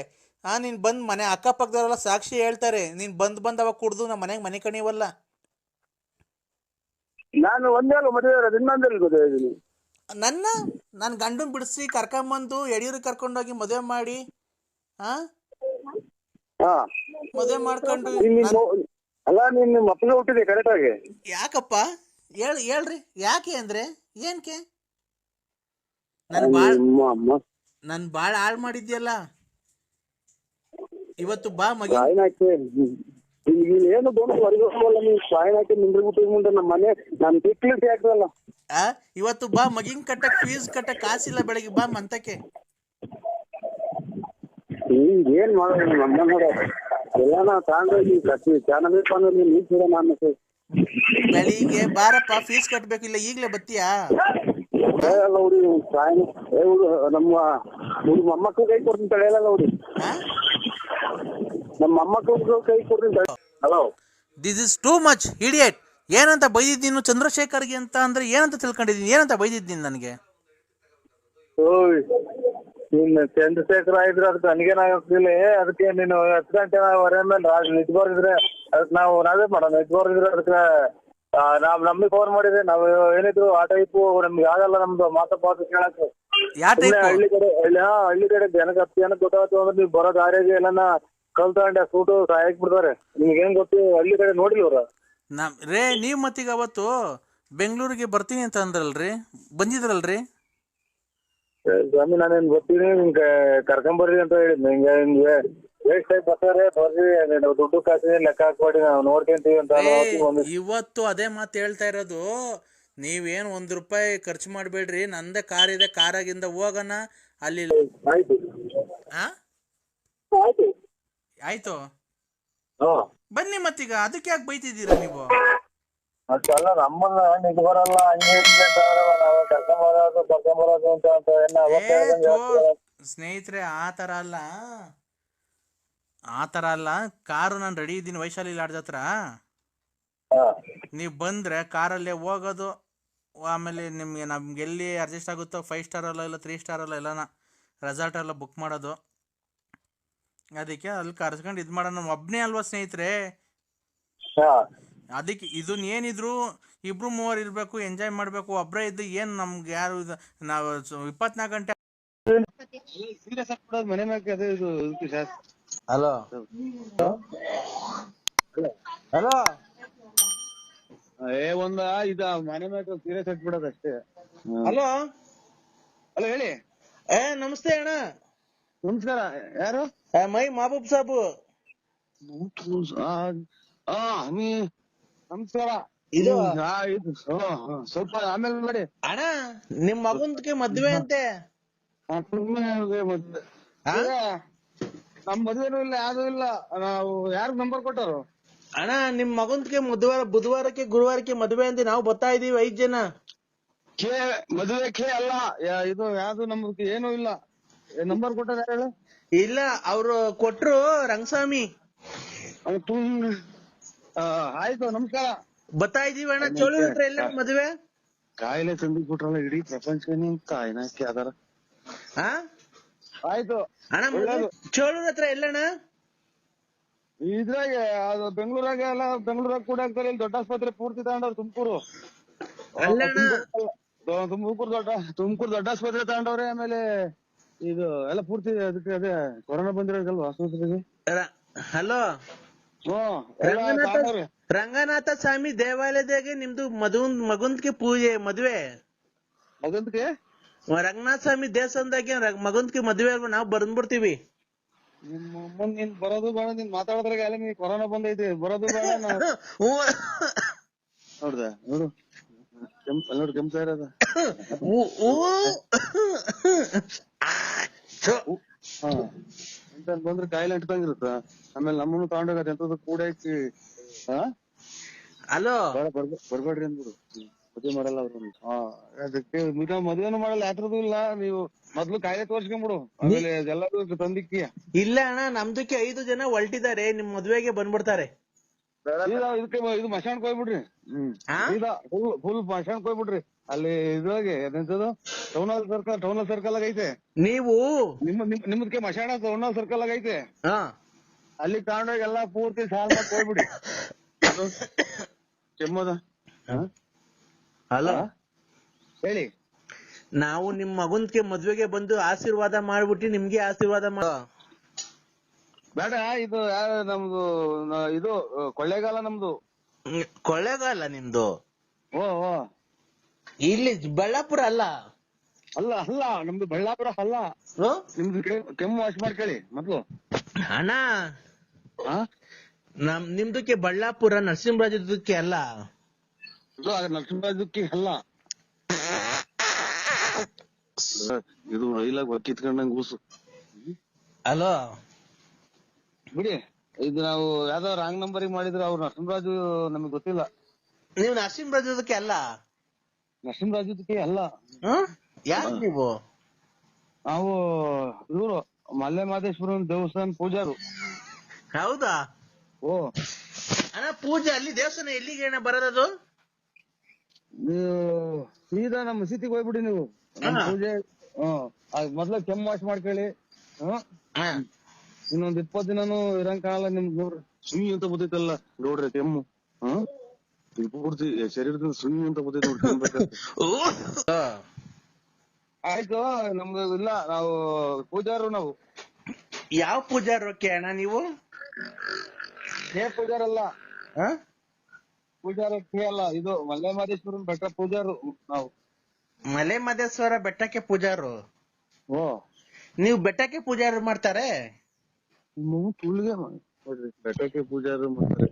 ನೀನ್ ಬಂದ್ ಮನೆ ಅಕ್ಕಪಕ್ಕದವರೆಲ್ಲ ಸಾಕ್ಷಿ ಹೇಳ್ತಾರೆ. ನೀನ್ ಬಂದ್ ಅವಾಗ ಕುಡ್ದು ನಮ್ಮ ಮನೆ ಕಣಿವಲ್ಲ. ನಾನು ಒಂದೇ ಮದುವೆ, ಇನ್ನೊಂದಲ್ಲಿ ನನ್ನ ಗಂಡನ್ ಬಿಡಿಸಿ ಕರ್ಕೊಂಬಂದು ಯಡಿಯೂರಿಗೆ ಕರ್ಕೊಂಡೋಗಿ ಮದುವೆ ಮಾಡಿ ಮದುವೆ ಮಾಡ್ಕೊಂಡು. ಅಲ್ಲ, ನಿನ್ನ ಮಕ್ಕಳು ಹುಟ್ಟಿದೆ ಕರೆಕ್ಟ್ ಆಗಿ. ಯಾಕಪ್ಪ ಹೇಳ್ರಿ, ಯಾಕೆ ಅಂದ್ರೆ ಏನ್ಕೆ? ನನ್ ಬಾಳ ಹಾಳು ಮಾಡಿದ್ಯಲ್ಲ. ಇವತ್ತು ಬಾ ಮಗಿ. ಏನು ಬಂದು ಹೊರಗೋಲ್ಲ, ನೀವು ಸಾಯನ್ ಹಾಕಿ ನಿಂದ್ರಬಿಟ್ಟು ಮುಂದೆ ನಮ್ಮ ಮನೆ ನಮ್ ತಿಕ್ಲಿಕ್ಕೆ ಹಾಕ್ರಲ್ಲ. ಇವತ್ತು ಬಾ, ಮಗಿನ್ ಕಟ್ಟಕ್ ಫೀಸ್ ಕಟ್ಟಕ್ ಕಾಸಿಲ್ಲ, ಬೆಳಗ್ಗೆ ಬಾ ಮಂತಕ್ಕೆ. ಏನ್ ಮಾಡೋದು, ನಮ್ಮ ನೋಡ ಎಲ್ಲ ನಾವು ತಗೊಂಡೋಗಿ ಚೆನ್ನಾಗಿ ನೀಡ್ತೀರ. ನಾನು ಬೆಳಿಗ್ಗೆ ಬಾರಪ್ಪ, ಫೀಸ್ ಕಟ್ಬೇಕಿಲ್ಲ, ಈಗ್ಲೇ ಬತ್ತೀಯಾ? ಹುಡಿ ನಮ್ಮ ಮೊಮ್ಮಕ್ಕಳು ಕೈ ಕೊಡ್ತೀನಿ ತಡೆಯಲ್ಲ ಹುಡಿ, ನಮ್ಮ ಮೊಮ್ಮಕ್ಕಳು ಕೈ ಕೊಡ್ತೀನಿ. Hello, this is too much idiot. ಏನಂತ ಬೈದಿದ್ದೀನಿ ಚಂದ್ರಶೇಖರ್ಗೆ ಅಂತ ಅಂದ್ರೆ ಏನಂತ ತಿಳ್ಕೊಂಡಿದ್ದೀನಿ? ಏನಂತ ಬೈದಿದ್ದೀನಿ ನನಗೆ? ಓಯ್, ನೀನ್ ಚಂದ್ರಶೇಖರ ಇದ್ರೆ ಅದಕ್ಕೆ ನನಗೇನಾಗ್ತಿಲ್ಲ. ಅದಕ್ಕೆ ನೀನು 10 ಗಂಟೆವರೆ ಮೇಲೆ ನಿಂತ್ಬೋರಿದ್ರೆ ಅದಕ್ಕೆ ನಾವೇ ಮಾಡೋಣ. ನಿಂತ್ಬೋರಿದ್ರೆ ಅದಕ್ಕೆ ನಮ್ಗೆ ಫೋನ್ ಮಾಡಿದ್ರೆ ನಾವು ಏನಿದ್ರು ಆ ಟೈಪು ನಮ್ಗೆ ಆಗಲ್ಲ. ನಮ್ದು ಮಾತು ಕೇಳಕ್ಕೆ ಹಳ್ಳಿ ಕಡೆ ಜನಕ್ಕೆ ಗೊತ್ತಾಗ್ತು ಅಂದ್ರೆ ನೀವು ಬರೋ ದಾರಿಗೆ ಎಲ್ಲ ಕಲ್ ತಗೊಂಡೆ ಸೂಟು ಸಾಯಕ್ ಬಿಡ್ತಾರೆ. ನಿಮ್ಗೆ ಏನ್ ಗೊತ್ತು, ಹಳ್ಳಿ ಕಡೆ ನೋಡಿಲ್ವ್ರ ರೇ? ನೀವ್ ಮತ್ತೀಗ ಅವತ್ತು ಬೆಂಗಳೂರಿಗೆ ಬರ್ತೀನಿ ಅಂತ ಅಂದ್ರಲ್ರಿ, ಬಂದಿದ್ರಲ್ರಿ? ಸ್ವಾಮಿ, ನಾನೇನ್ ಬರ್ತೀನಿ, ನಿಮ್ಗೆ ಕರ್ಕೊಂಬರ್ರಿ ಅಂತ ಹೇಳಿದ್. ನಿಮ್ಗೆ ವೇಸ್ಟ್ ಆಗಿ ಬರ್ತಾರೆ, ಬರ್ರಿ, ದುಡ್ಡು ಕಾಸಿನ ಲೆಕ್ಕ ಹಾಕ್ಬೇಡಿ, ನಾವು ನೋಡ್ಕೊಂತೀವಿ ಅಂತ. ಇವತ್ತು ಅದೇ ಮಾತು ಹೇಳ್ತಾ ಇರೋದು. ನೀವೇನು ₹1 ಖರ್ಚು ಮಾಡ್ಬೇಡ್ರಿ, ನಂದೇ ಕಾರ್ ಇದೆ, ಕಾರಾಗಿಂದ ಹೋಗೋಣ ಅಲ್ಲಿ. ಆಯ್ತು, ಬನ್ನಿ. ಮತ್ತೀಗ ಅದಕ್ಕೆ ಯಾಕೆ ಬೈತಿದ್ದೀರಾ ನೀವು? ಅಲ್ಲ, ನಮ್ಮನ್ನ ಇದು ಬರಲ್ಲ, ಹಂಗೆ ಕರ್ಕೊಂಬರೋದು ಅಂತ. ಸ್ನೇಹಿತರೆ, ಆ ತರ ಅಲ್ಲ. ಕಾರು ನಾನು ರೆಡಿ ಇದ್ದೀನಿ ವೈಶಾಲಿ ಲಾಡ್ಜ್ ಹತ್ರ. ನೀವು ಬಂದ್ರೆ ಕಾರಲ್ಲೇ ಹೋಗೋದು. ಆಮೇಲೆ ನಮ್ಗೆ ಎಲ್ಲಿ ಅಡ್ಜಸ್ಟ್ ಆಗುತ್ತೋ 5 ಸ್ಟಾರ್ ಅಲ್ಲ, ಇಲ್ಲ 3 ಸ್ಟಾರ್ ಅಲ್ಲ, ಎಲ್ಲನ ರೆಸಾರ್ಟ್ ಎಲ್ಲ ಬುಕ್ ಮಾಡೋದು. ಅದಕ್ಕೆ ಅಲ್ಲಿ ಕರ್ಸ್ಕೊಂಡು ಇದು ಮಾಡೋಣ. ಒಬ್ಬನೇ ಅಲ್ವಾ ಸ್ನೇಹಿತರೆ? ಅದಕ್ಕೆ ಇದನ್ನ ಏನಿದ್ರು 2-3 ಇರ್ಬೇಕು, ಎಂಜಾಯ್ ಮಾಡ್ಬೇಕು. ಒಬ್ಬರೇ ಇದ್ದು ಏನ್ ನಮ್ಗೆ ಯಾರು ನಾವು 24 ಗಂಟೆ. ಹಲೋ ಹಲೋ, ಮನೆ ಮೇಲೆ ಸೀರಿಯಸ್ ಆಗ್ಬಿಡೋದು ಅಷ್ಟೇ. ಹಲೋ ಹಲೋ, ಹೇಳಿ. ನಮಸ್ತೆ ಅಣ್ಣ. ನಮಸ್ಕಾರ. ಯಾರು? ಮೈ ಮಹಬೂಬ್ ಸಾಬು. ನಮಸ್ಕಾರ. ಇದು ಸ್ವಲ್ಪ ಆಮೇಲೆ ಮಾಡಿ ಅಣ್ಣ. ನಿಮ್ ಮಗನ್ಗೆ ಮದ್ವೆ ಅಂತೆ. ಆ? ನಮ್ ಮದ್ವೆನೂ ಇಲ್ಲ ಯಾವ್ದು ಇಲ್ಲ. ನಾವು ಯಾರು ನಂಬರ್ ಕೊಟ್ಟರು? ಅಣ್ಣ ನಿಮ್ ಮಗನ್ಗೆ ಬುಧವಾರಕ್ಕೆ ಗುರುವಾರಕ್ಕೆ ಮದುವೆ ಅಂತ ನಾವು ಬರ್ತಾ ಇದೀವಿ 5 ಜನ. ಮದುವೆ ಅಲ್ಲ ಇದು ಯಾವ್ದು ನಮ್ದು ಏನೂ ಇಲ್ಲ. ನಂಬರ್ ಕೊಟ್ಟದ ಯಾರು? ಇಲ್ಲ ಅವ್ರು ಕೊಟ್ರು ರಂಗಸ್ವಾಮಿ. ಆಯ್ತು ನಮಸ್ಕಾರ. ಬರ್ತಾ ಇದೀವಿ ಅಣ್ಣ. ಚೋಳೂರ್ ಹತ್ರ ಎಲ್ಲ ಮದುವೆ? ಕಾಯಿಲೆ ತಂದಿಟ್ಬಿಟ್ರಲ್ಲ ಇಡೀ ಪ್ರಪಂಚನೇ ಕಾಯಿನಕ್ಕೆ ಅದರ. ಆ ಆಯ್ತು ಅಣ್ಣ ಒಳ್ಳೇದು. ಚೋಳೂರ್ ಹತ್ರ ಎಲ್ಲಣ್ಣ? ಇದ್ರಾಗೆ ಅದು ಬೆಂಗಳೂರಾಗ ಎಲ್ಲ ಬೆಂಗಳೂರಾಗ ಕೂಡ ಆಗ್ತಾರೆ. ಇಲ್ಲಿ ದೊಡ್ಡ ಆಸ್ಪತ್ರೆ ಪೂರ್ತಿ ತಗೊಂಡವ್ರು ತುಮಕೂರು. ಅಲ್ಲಣ್ಣ ತುಮಕೂರು ದೊಡ್ಡ ಆಸ್ಪತ್ರೆ ತಗೊಂಡವ್ರೆ. ಆಮೇಲೆ ಇದು ಎಲ್ಲ ಪೂರ್ತಿ ಅದಕ್ಕೆ ಅದೇ ಕೊರೋನಾ ಬಂದಿರೋದಲ್ವಾ ಆಸ್ಪತ್ರೆಗೆ. ಹಲೋ ಎಲ್ಲ ತಗೊಂಡವ್ರೆ. ರಂಗನಾಥ ಸ್ವಾಮಿ ದೇವಾಲಯದಾಗೆ ನಿಮ್ದು ಮಗುಂದ್ಗೆ ಮದುವೆ. ಮಗಂದ್ಗೆ ರಂಗನಾಥ ಸ್ವಾಮಿ ದೇವಸ್ಥಾನದಾಗೆ ಮಗುಂದ್ಗೆ ಮದುವೆ ಅಲ್ವಾ? ನಾವು ಬಂದ್ಬಿಡ್ತೀವಿ. ನಿಮ್ಮ ಅಮ್ಮನ್ ನೀನ್ ಬರೋದು ಬೇಡ. ನೀನ್ ಮಾತಾಡೋದ್ರಾಗ ಅಲ್ಲ ನೀ ಕೊರೋನಾ ಬಂದೈತಿ. ಬರೋದು ಬೇಡ. ನೋಡ್ದ ನೋಡು ನೋಡಿ ಕೆಂಪ ಇರೋದ. ಎಂತ ಬಂದ್ರೆ ಕಾಯಿಲೆ ಅಂಟ್ದಂಗಿರುತ್ತ. ಆಮೇಲೆ ನಮ್ಮನ್ನು ತಗೊಂಡೋಗದ ಎಂತದ ಕೂಡ ಐತಿ. ಹಲೋ ಬರ್ಬೇಡ್ರಿ ಅಂದ್ಬಿಡು. ಮದ್ವೆ ಮಾಡಲ್ಲ ಅವ್ರು. ಅದಕ್ಕೆ ಮದ್ವೆನೂ ಮಾಡಲ್ಲ. ಯಾತ್ರದೂ ಇಲ್ಲ. ನೀವು ಮೊದ್ಲು ಕಾಯಿಲೆ ತೋರ್ಸ್ಕೊಂಡ್ಬಿಡು. ಆಮೇಲೆ ಎಲ್ಲರೂ ತಂದಿಕ್ಕಿ. ಇಲ್ಲ ಅಣ್ಣ ನಮ್ದಕ್ಕೆ 5 ಜನ ಹೊಲ್ಟಿದ್ದಾರೆ. ನಿಮ್ ಮದ್ವೆಗೆ ಬಂದ್ಬಿಡ್ತಾರೆ. ಇದಕ್ಕೆ ಇದು ಮಶಾಣಕ್ ಹೋಗ್ಬಿಡ್ರಿ. ಫುಲ್ ಮಶಾಣಕ್ ಹೋಗ್ಬಿಡ್ರಿ. ಅಲ್ಲಿ ಇದ್ರೊಳಗೆ ಎಂತದು ಟೌನ್ ಸರ್ಕಲ್ ಆಗ ಐತೆ. ನೀವು ನಿಮ್ದಕ್ಕೆ ಮಶಾಣ ಟೌನ್ ಸರ್ಕಲ್ ಆಗ ಐತೆ. ಅಲ್ಲಿ ತಗೊಂಡೋಗಿ ಎಲ್ಲಾ ಪೂರ್ತಿ ಸಾಲ ಹೋಗ್ಬಿಡಿ. ಕೆಮ್ಮದ ಹಲೋ ಹೇಳಿ. ನಾವು ನಿಮ್ ಮಗುನ್ಗೆ ಮದ್ವೆಗೆ ಬಂದು ಆಶೀರ್ವಾದ ಮಾಡ್ಬಿಟ್ಟು ನಿಮ್ಗೆ ಆಶೀರ್ವಾದ ಬೇಡ. ಇದು ನಮ್ದು ಇದು ಕೊಳ್ಳೇಗಾಲ ನಮ್ದು. ಕೊಳ್ಳೇಗಾಲ ನಿಮ್ದು? ಓ ಇಲ್ಲಿ ಬಳ್ಳಾಪುರ ಅಲ್ಲ? ಅಲ್ಲ ನಮ್ದು ಬಳ್ಳಾಪುರ ಅಲ್ಲ. ನಿಮ್ದು ಕೆಮ್ಮು ವಾಶ್ ಮಾಡ್ಕೊಳ್ಳಿ ಮೊದ್ಲು. ಅಣ್ಣ ನಿಮ್ದಕ್ಕೆ ಬಳ್ಳಾಪುರ ನರಸಿಂಹರಾಜಕ್ಕೆ ಅಲ್ಲ. ನರಸಿಂಹರಾಜಕ್ಕೆ ಅಲ್ಲ. ಇದು ರೈಲಾಗ ಒಕ್ಕಿತ್ಕೊಂಡಂಗ್ ಕೂಸು. ಹಲೋ ಬಿಡಿ. ಇದು ನಾವು ಯಾವ್ದೋ ರಾಂಗ್ ನಂಬರಿಗೆ ಮಾಡಿದ್ರೆ ಅವ್ರು ನರಸಿಂಹರಾಜು ನಮಗ್ ಗೊತ್ತಿಲ್ಲ. ನೀವು ನರಸಿಂಹರಾಜಕ್ಕೆ ಅಲ್ಲ? ನರಸಿಂಹರಾಜಕ್ಕೆ ಅಲ್ಲ. ಯಾರು ನೀವು? ನಾವು ಇವರು ಮಲ್ಲೆ ಮಾದೇಶ್ವರ ದೇವಸ್ಥಾನ ಪೂಜಾರು. ಹೌದಾ? ಓ ಅಣ್ಣ ಪೂಜೆ ಅಲ್ಲಿ ದೇವಸ್ಥಾನ ಎಲ್ಲಿಗೆ ಅಣ್ಣ ಬರೋದದು? ನೀವು ಸೀದಾ ನಮ್ಮ ಮಸೀದಿಗೆ ಹೋಗ್ಬಿಡಿ ನೀವು. ಪೂಜೆ ಮೊದ್ಲ ಕೆಮ್ಮು ವಾಶ್ ಮಾಡ್ಕೊಳ್ಳಿ. ಇನ್ನೊಂದ್ 20 ದಿನಾನು ಇರಂಗ್ ಕಾಣಲ್ಲ ನಿಮ್ಗೆ. ನೋಡ್ರಿ ಸುಮ್ಮಿ ಅಂತ ಬರ್ತೈತಲ್ಲ ನೋಡ್ರಿ ಕೆಮ್ಮು. ಪೂರ್ತಿ ಶರೀರದಿಂದ ಸುಮ್ಮಿ ಅಂತ ಬರ್ತೈತಿ ನೋಡ್ರಿ. ಆಯ್ತು ನಮ್ದು ಇಲ್ಲ. ನಾವು ಪೂಜಾರು. ನಾವು ಯಾವ ಪೂಜಾರಕ್ಕೆ ಅಣ್ಣ ನೀವು? ಪೂಜಾರಲ್ಲ. ಪೂಜಾರಕ್ಕೆ ಅಲ್ಲ. ಇದು ಮಲ್ಲೆ ಮಾದೇಶ್ವರನ್ ಬೆಟ್ಟ ಪೂಜಾರು ನಾವು. ಮಲೆ ಮಹದೇಶ್ವರ ಬೆಟ್ಟಕ್ಕೆ ಪೂಜಾರು? ಓ ನೀವು ಬೆಟ್ಟಕ್ಕೆ ಪೂಜಾರು ಮಾಡ್ತಾರೆ? ತುಳ್ಗೆ ನೋಡ್ರಿ ಬೆಟ್ಟಕ್ಕೆ ಪೂಜಾರು ಮಾಡ್ತಾರೆ.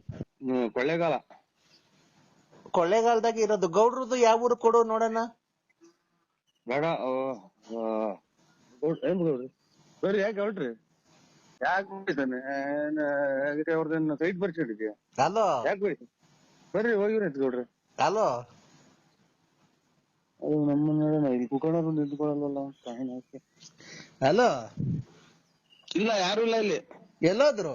ಕೊಳ್ಳೇಗಾಲ. ಕೊಳ್ಳೇಗಾಲದಾಗ ಇರೋದು. ಗೌಡ್ರದ್ದು ಯಾವ ಊರು ಕೊಡು ನೋಡೋಣ. ಬೇಡ. ಏನ್ ಗೌಡ್ರಿ ಬರ್ರಿ. ಯಾಕೆ ಗೌಡ್ರಿ ಯಾಕೆ ಹೋಗಿದ್ದಾನೆ ಅವ್ರದೇನು ಸೈಟ್ ಬರ್ಸಿಡಿದ್ಯಾ? ಹಲೋ ಯಾಕೆ ಹೋಯ್ತು? ಬರ್ರಿ ಹೋಗಿವ್ರಿ ಗೌಡ್ರಿ. ಹಲೋ ಅದು ನಮ್ಮನ್ನ ಇಲ್ಲಿ ಕುಕೊಂಡ್ರು ನಿಂತ್ಕೊಳ್ಳಲ್ವಲ್ಲ. ಹಲೋ ಇಲ್ಲ ಯಾರು ಇಲ್ಲ ಇಲ್ಲಿ. ಎಲ್ಲೋದ್ರು?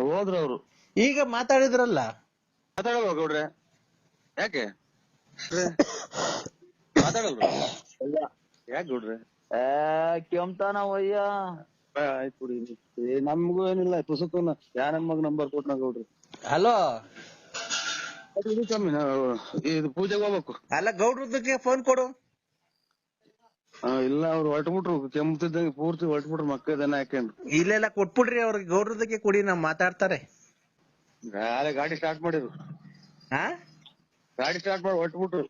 ಹೋದ್ರು ಅವ್ರು. ಈಗ ಮಾತಾಡಿದ್ರಲ್ಲ. ಮಾತಾಡಲ್ವ ಗೌಡ್ರೆ? ಯಾಕೆ ಮಾತಾಡಲ್ವ? ಯಾಕೆ ಗೌಡ್ರೆ? ಕೆಮ್ತಾನವಯ್ಯ. ಆಯ್ತು ಬಿಡಿ. ನಮ್ಗೂ ಏನಿಲ್ಲ. ತುಸುಕನ ಯಾರ ಮಗ ನಂಬರ್ ಕೊಟ್ನ ಗೌಡ್ರಿ. ಹಲೋ ಇದು ಪೂಜೆಗೆ ಹೋಗ್ಬೇಕು. ಅಲ್ಲ ಗೌಡ್ರದಕ್ಕೆ ಫೋನ್ ಕೊಡು. ಇಲ್ಲ ಅವ್ರು ಹೊಟ್ಬಿಟ್ರು. ಕೆಮ್ತಿದ್ದಂಗೆ ಪೂರ್ತಿ ಹೊಟ್ಬಿಟ್ರು. ಮಕ್ಕಳದನ್ನ ಹಾಕೊಂಡ್ರು. ಇಲ್ಲೆಲ್ಲ ಕೊಟ್ಬಿಡ್ರಿ ಅವ್ರಿಗೆ. ಗೌಡ್ರದಕ್ಕೆ ಕೊಡಿ, ನಾವ್ ಮಾತಾಡ್ತಾರೆ. ಗಾಡಿ ಸ್ಟಾರ್ಟ್ ಮಾಡಿದ್ರು. ಗಾಡಿ ಸ್ಟಾರ್ಟ್ ಮಾಡಿ ಹೊಟ್ಬಿಟ್ರು.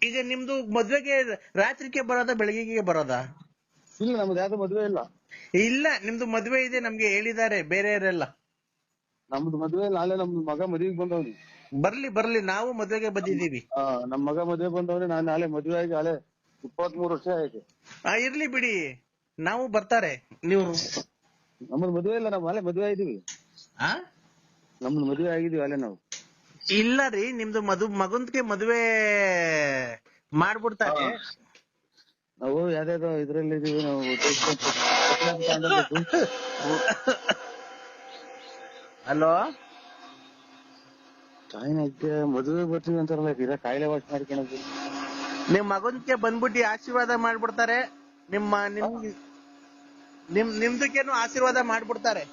ಈಗ ನಿಮ್ದು ಮದ್ವೆಗೆ ರಾತ್ರಿಗೆ ಬರೋದಾ ಬೆಳಗ್ಗೆಗೆ ಬರೋದಾ? ಇಲ್ಲ ನಮ್ದು ಯಾವ್ದು ಮದ್ವೆ ಇಲ್ಲ. ಇಲ್ಲ ನಿಮ್ದು ಮದ್ವೆ ಇದೆ ನಮ್ಗೆ ಹೇಳಿದ್ದಾರೆ ಬೇರೆಯವರೆಲ್ಲ. ನಮ್ದು ಮದ್ವೆ ನಾಳೆ ನಮ್ದು ಮಗ ಮದ್ವೆಗೆ ಬಂದವ್ನಿ. ಬರ್ಲಿ ನಾವು ಮದ್ವೆಗೆ ಬಂದಿದೀವಿ. ನಮ್ ಮಗ ಮದ್ವೆ ಬಂದವ್ರಿ. ನಾನ್ ನಾಳೆ ಮದ್ವೆ ಆಗಿ ನಾಳೆ 23 ವರ್ಷ ಆಯ್ತು. ಇರ್ಲಿ ಬಿಡಿ. ನಾವು ಬರ್ತಾರೆ ನೀವು ನಮ್ಮದ್ ಮದ್ವೆ ಇಲ್ಲ, ನಾವು ಅಲ್ಲೇ ಮದ್ವೆ ಆಗಿದೀವಿ. ಆ? ನಮ್ದು ಮದ್ವೆ ಆಗಿದೀವಿ ಅಲ್ಲೇ ನಾವು. ಇಲ್ಲ ರೀ, ನಿಮ್ದು ಮಗಂದ್ಗೆ ಮದುವೆ ಮಾಡ್ಬಿಡ್ತಾರೆ. ನಾವು ಯಾವ್ದಾದ್ರು ಇದ್ರಲ್ಲಿ ಇದೀವಿ ನಾವು. ಹಲೋ, ಮದುವೆ ಬರ್ತೀವಿ ಅಂತಾರಲ್ಲ, ಇರ ಕಾಯಿಲೆ ವಾಶ್ ಮಾಡ್ಕೊಳೋದು. ನಿಮ್ ಮಗನ್ಗೆ ಬಂದ್ಬಿಟ್ಟು ಆಶೀರ್ವಾದ ಮಾಡ್ಬಿಡ್ತಾರೆ. ನಿಮ್ದಕ್ಕೇನು ಆಶೀರ್ವಾದ ಮಾಡ್ಬಿಡ್ತಾರೆ,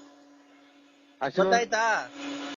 ಗೊತ್ತಾಯ್ತಾ?